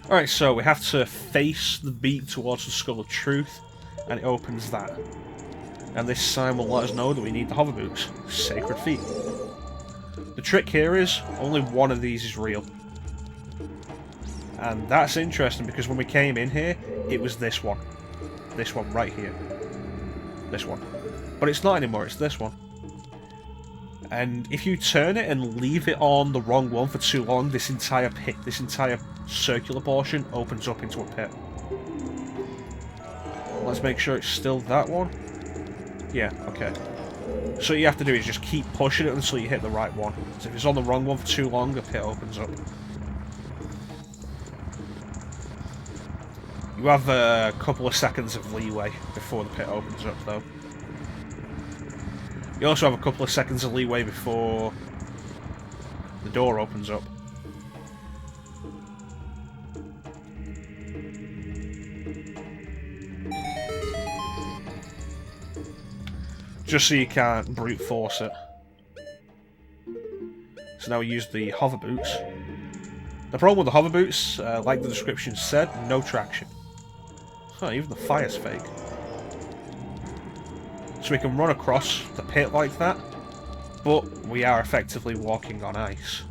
Alright, so we have to face the beak towards the Skull of Truth, and it opens that. And this sign will let us know that we need the hover boots, sacred feet. The trick here is, only one of these is real. And that's interesting because when we came in here, it was this one. This one right here. This one. But it's not anymore, it's this one. And if you turn it and leave it on the wrong one for too long, this entire pit, this entire circular portion opens up into a pit. Let's make sure it's still that one. Yeah, okay. So what you have to do is just keep pushing it until you hit the right one. So if it's on the wrong one for too long, the pit opens up. You have a couple of seconds of leeway before the pit opens up, though. You also have a couple of seconds of leeway before the door opens up. Just so you can't brute force it. So now we use the hover boots. The problem with the hover boots, like the description said, no traction. Huh, even the fire's fake. So we can run across the pit like that, but we are effectively walking on ice.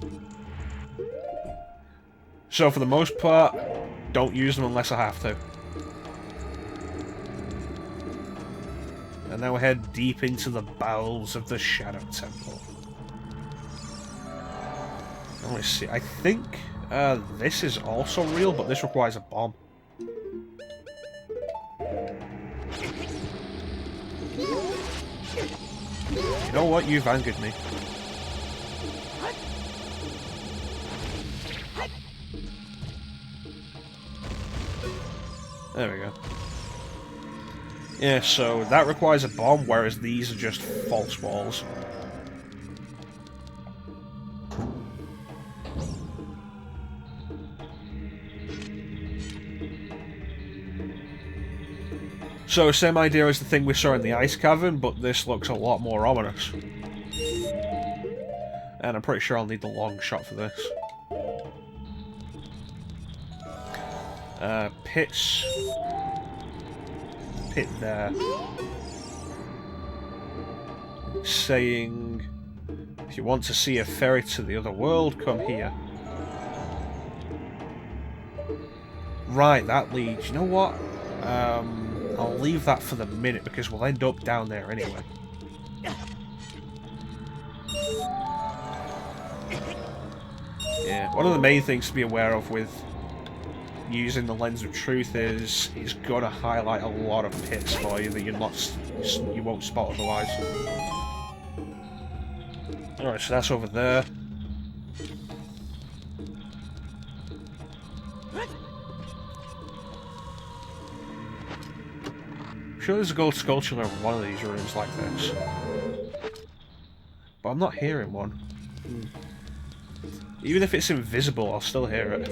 So for the most part, don't use them unless I have to. And now we head deep into the bowels of the Shadow Temple. Let me see, I think this is also real, but this requires a bomb. You know what? You've angered me. There we go. Yeah, so that requires a bomb, whereas these are just false walls. So, same idea as the thing we saw in the ice cavern, but this looks a lot more ominous. And I'm pretty sure I'll need the long shot for this. Pits. Pit there. Saying, if you want to see a ferry to the other world, come here. Right, that leads. You know what? I'll leave that for the minute because we'll end up down there anyway. Yeah, one of the main things to be aware of with using the Lens of Truth is it's going to highlight a lot of pits for you that you won't spot otherwise. Alright, so that's over there. I'm sure there's a gold sculpture in one of these rooms like this. But I'm not hearing one. Even if it's invisible, I'll still hear it.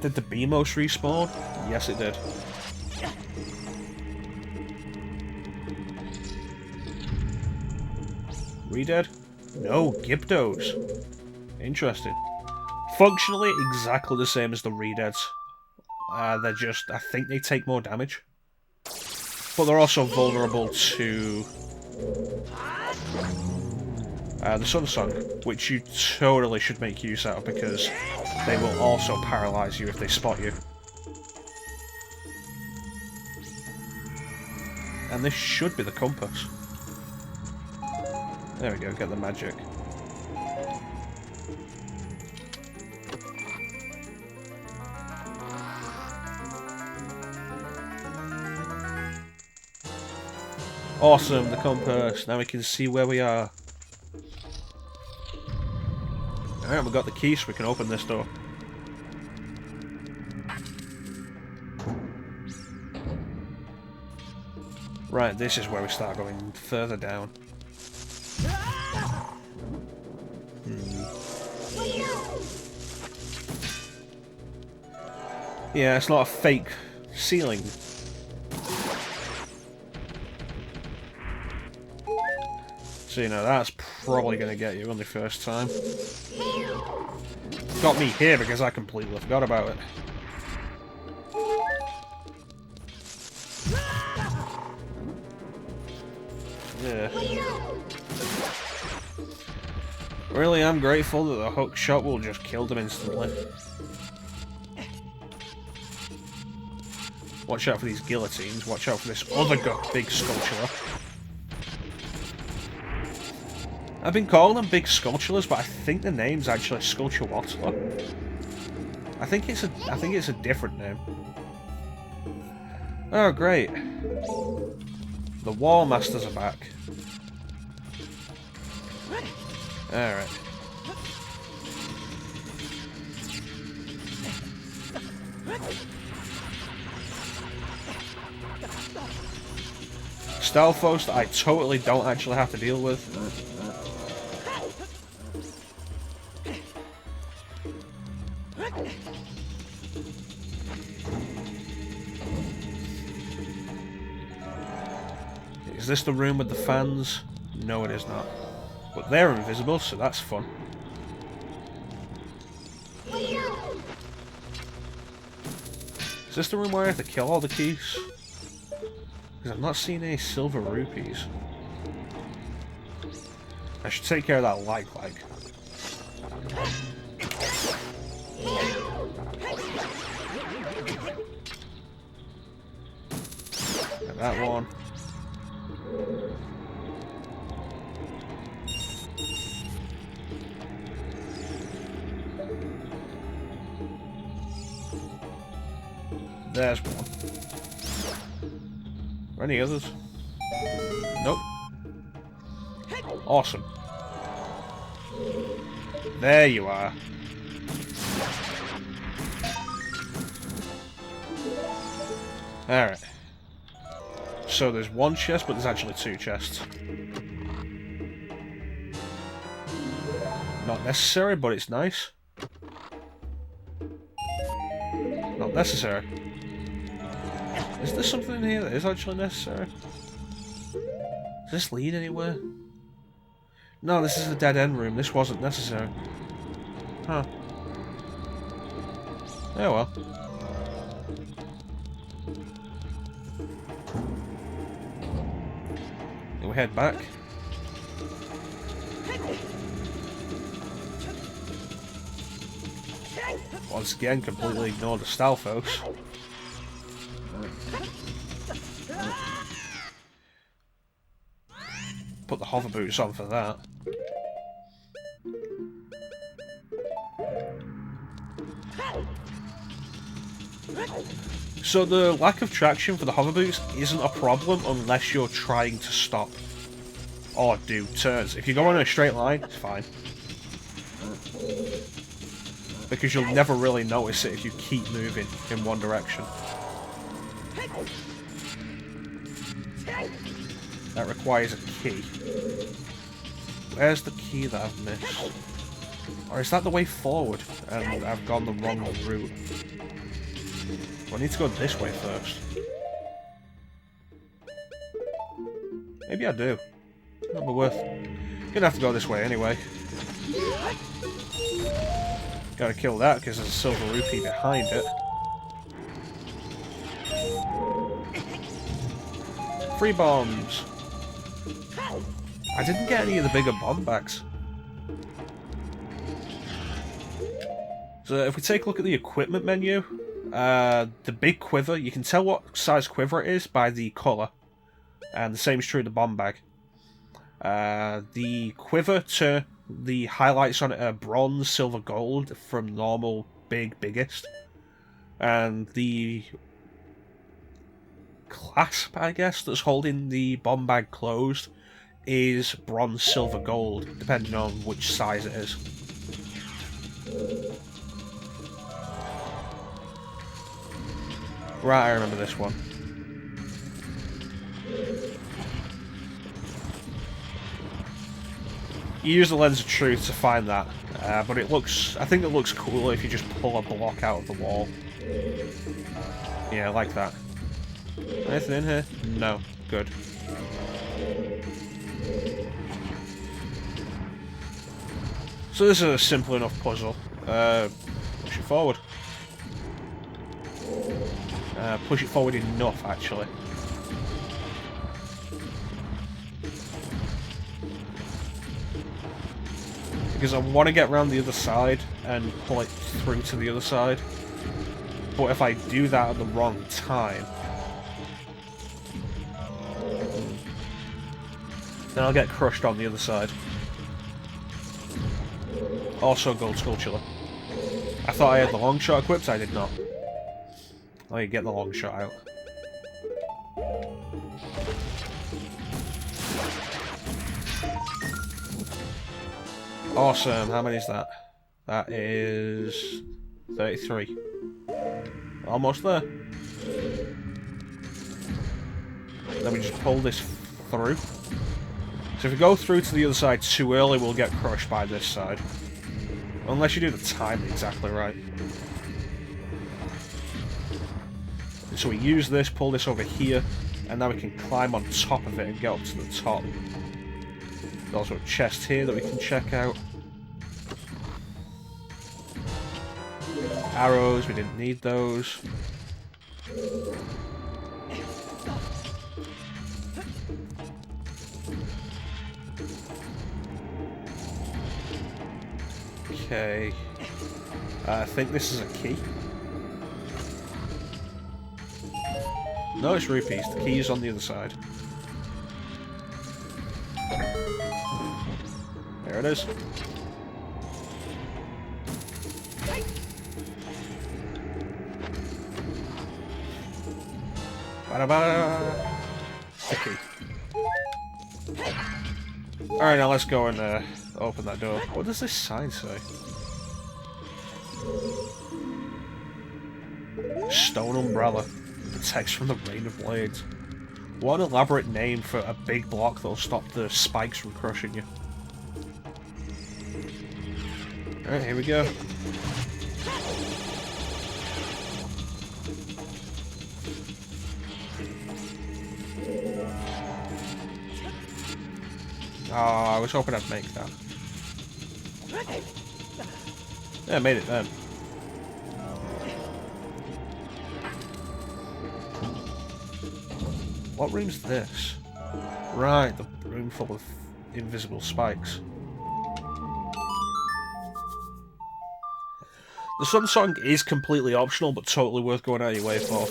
Did the Beamos respawn? Yes, it did. Re-dead? No, Gibdos. Interesting. Functionally exactly the same as the Re-deads. They're just, I think they take more damage. But they're also vulnerable to the Sun Song, which you totally should make use out of because they will also paralyze you if they spot you. And this should be the compass. There we go, get the magic. Awesome, the compass. Now we can see where we are. Alright, we've got the key so we can open this door. Right, this is where we start going further down. Yeah, it's not a fake ceiling. So, you know, that's probably going to get you on the first time. Got me here because I completely forgot about it. Yeah. Really am grateful that the hook shot will just kill them instantly. Watch out for these guillotines. Watch out for this other big sculpture. I've been calling them big sculptures, but I think the name's actually Sculpture-Wattler. I think it's a different name. Oh great. The War Masters are back. Alright. Stalfos that I totally don't actually have to deal with. Is this the room with the fans? No, it is not. But they're invisible, so that's fun. Is this the room where I have to kill all the keys? Because I'm not seeing any silver rupees. I should take care of that like. And that one. There's one. Are any others? Nope. Awesome. There you are. Alright. So there's one chest, but there's actually two chests. Not necessary, but it's nice. Not necessary. Is there something in here that is actually necessary? Does this lead anywhere? No, this is a dead-end room. This wasn't necessary. Huh. Oh well. Then we head back. Once again, completely ignore the Stalfos. Put the hover boots on for that. So the lack of traction for the hover boots isn't a problem unless you're trying to stop or do turns. If you go on a straight line, it's fine. Because you'll never really notice it if you keep moving in one direction. That requires a key. Where's the key that I've missed? Or is that the way forward and I've gone the wrong route? Well, I need to go this way first. Maybe I do. Not be worth. Gonna have to go this way anyway. Gotta kill that because there's a silver rupee behind it. Free bombs. I didn't get any of the bigger bomb bags. So if we take a look at the equipment menu, the big quiver, you can tell what size quiver it is by the colour. And the same is true of the bomb bag. The quiver to the highlights on it are bronze, silver, gold from normal, biggest. And the clasp, I guess, that's holding the bomb bag closed is bronze, silver, gold, depending on which size it is. Right, I remember this one. You use the lens of truth to find that, but it looks. I think it looks cooler if you just pull a block out of the wall. Yeah, like that. Anything in here? No. Good. So this is a simple enough puzzle. Push it forward. Push it forward enough, actually. Because I want to get around the other side and pull it through to the other side. But if I do that at the wrong time, then I'll get crushed on the other side. Also gold sculpture. I thought I had the long shot equipped, I did not. Oh, you get the long shot out. Awesome, how many is that? That is 33. Almost there. Then we just pull this through. So if we go through to the other side too early, we'll get crushed by this side. Unless you do the time exactly right. So we use this, pull this over here, and now we can climb on top of it and get up to the top. There's also a chest here that we can check out. Arrows, we didn't need those. Okay. I think this is a key. No, it's rupees. The key is on the other side. There it is. Ba-da-ba. Okay. Alright, now let's go and open that door. What does this sign say? Stone umbrella. Protects from the rain of blades. What an elaborate name for a big block that'll stop the spikes from crushing you. Alright, here we go. Oh, I was hoping I'd make that. Yeah, I made it then. What room's this? Right, the room full of invisible spikes. The Sun Song is completely optional, but totally worth going out of your way for.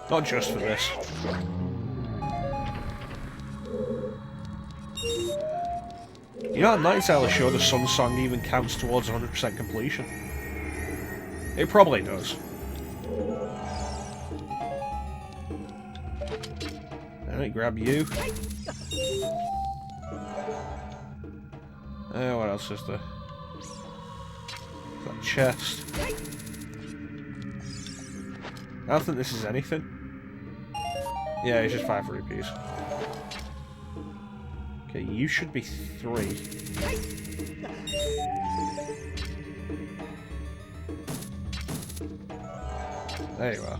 Not just for this. You know, I'm not entirely sure the Sun Song even counts towards 100% completion. It probably does. Alright, grab you. What else is there? That chest. I don't think this is anything. Yeah, it's just 5 rupees. Okay, you should be 3. There you are.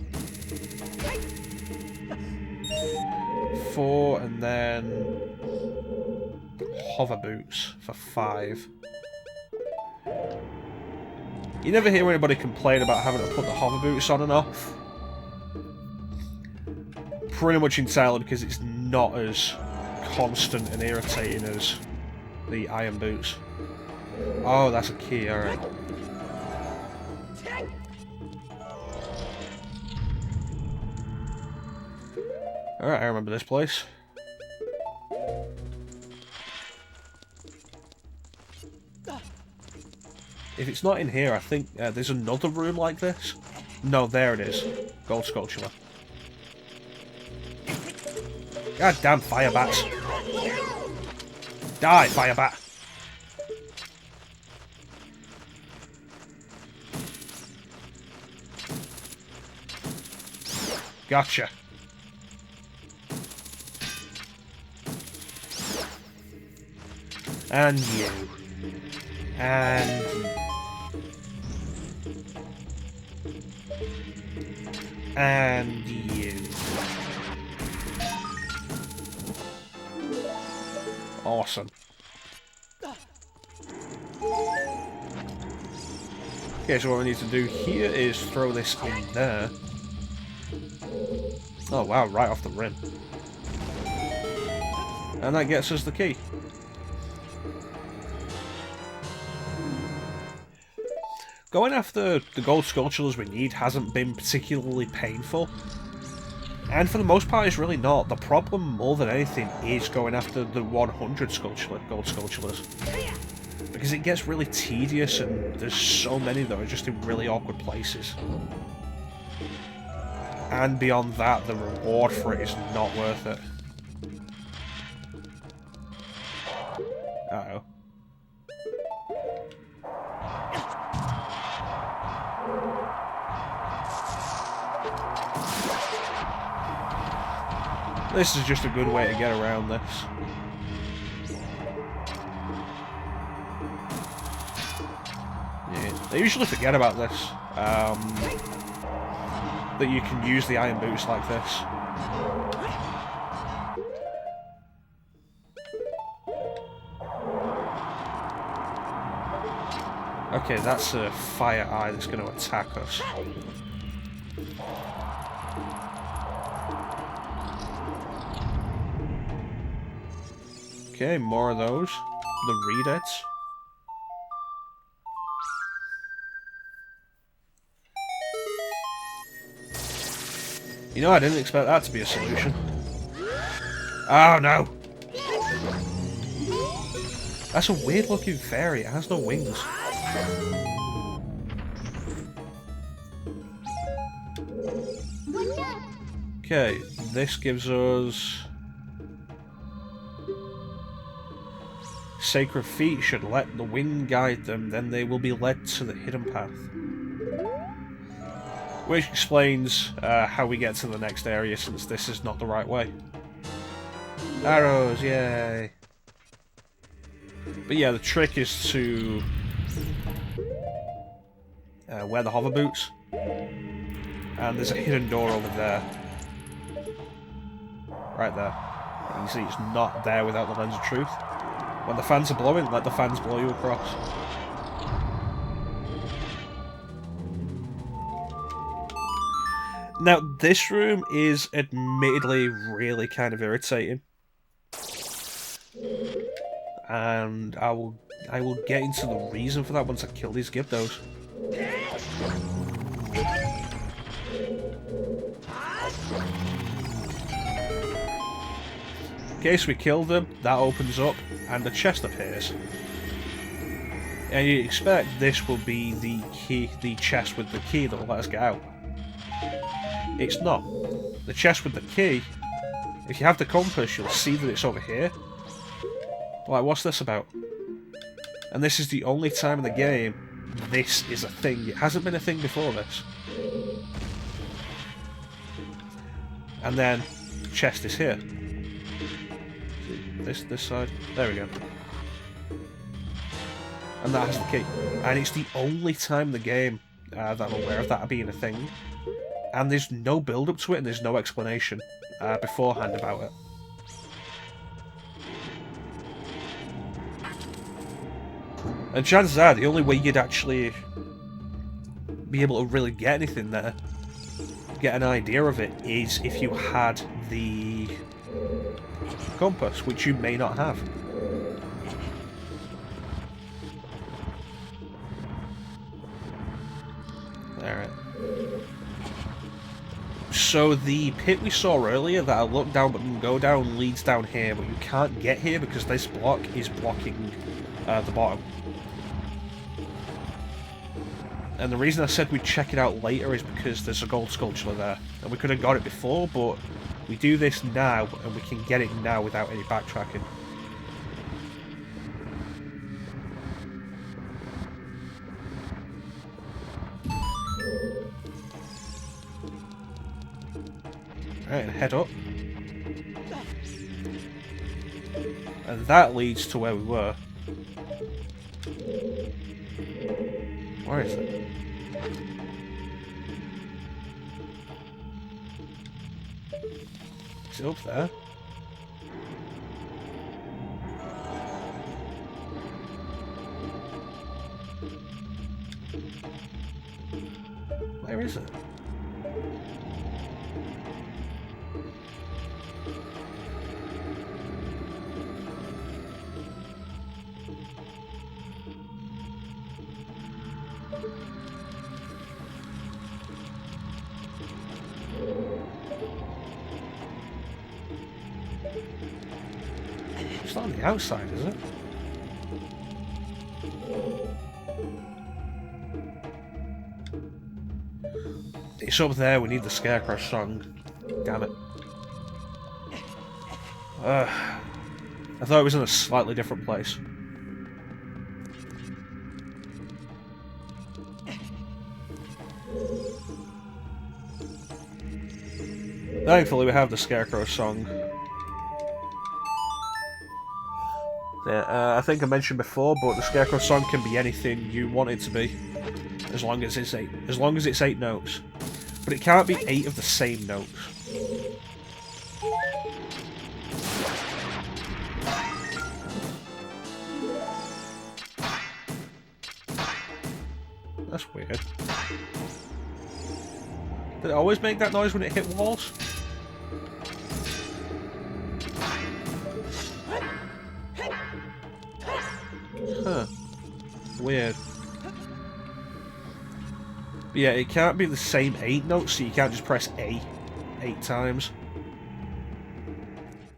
4, and then hover boots for 5. You never hear anybody complain about having to put the hover boots on and off. Pretty much entirely because it's not as constant and irritating as the iron boots. Oh, that's a key, alright. Alright, I remember this place. If it's not in here, I think there's another room like this. No, there it is. Gold sculpture. God damn fire bats. Die, fire bat. Gotcha. And you. And you. And you. Awesome. Okay, so what we need to do here is throw this in there. Oh wow, right off the rim. And that gets us the key. Going after the gold sculptures we need hasn't been particularly painful. And for the most part, it's really not. The problem, more than anything, is going after the 100 gold sculptures. Because it gets really tedious, and there's so many that are just in really awkward places. And beyond that, the reward for it is not worth it. Uh-oh. This is just a good way to get around this. Yeah, I usually forget about this. That you can use the iron boots like this. Okay, that's a fire eye that's going to attack us. Okay, more of those. The Redettes. You know, I didn't expect that to be a solution. Oh no! That's a weird looking fairy, it has no wings. Okay, this gives us... Sacred feet should let the wind guide them, then they will be led to the hidden path. Which explains how we get to the next area, since this is not the right way. Arrows, yay! But yeah, the trick is to wear the hover boots. And there's a hidden door over there. Right there. And you see it's not there without the lens of truth. When the fans are blowing, let the fans blow you across. Now, this room is admittedly really kind of irritating. And I will get into the reason for that once I kill these Gibdos. Okay, so we killed them, that opens up, and the chest appears. And you expect this will be the key, the chest with the key that will let us get out. It's not. The chest with the key, if you have the compass, you'll see that it's over here. Like, what's this about? And this is the only time in the game this is a thing. It hasn't been a thing before this. And then, the chest is here. This side. There we go. And that has the key. And it's the only time in the game that I'm aware of that being a thing. And there's no build-up to it, and there's no explanation beforehand about it. And chances are, the only way you'd actually be able to really get anything there, get an idea of it, is if you had the compass, which you may not have. Alright. So the pit we saw earlier that I looked down but didn't go down leads down here, but you can't get here because this block is blocking the bottom. And the reason I said we'd check it out later is because there's a gold sculpture there. And we could have got it before, but we do this now, and we can get it now without any backtracking. Right, and head up. And that leads to where we were. Where is it? Is it up there? Where is it? It's not on the outside, is it? It's up there, we need the Scarecrow song. Damn it. I thought it was in a slightly different place. Thankfully we have the Scarecrow song. Yeah, I think I mentioned before, but the Scarecrow song can be anything you want it to be, as long as it's 8 notes. But it can't be 8 of the same notes. That's weird. Did it always make that noise when it hit walls? Huh. Weird. But yeah, it can't be the same 8 notes, so you can't just press A 8 times.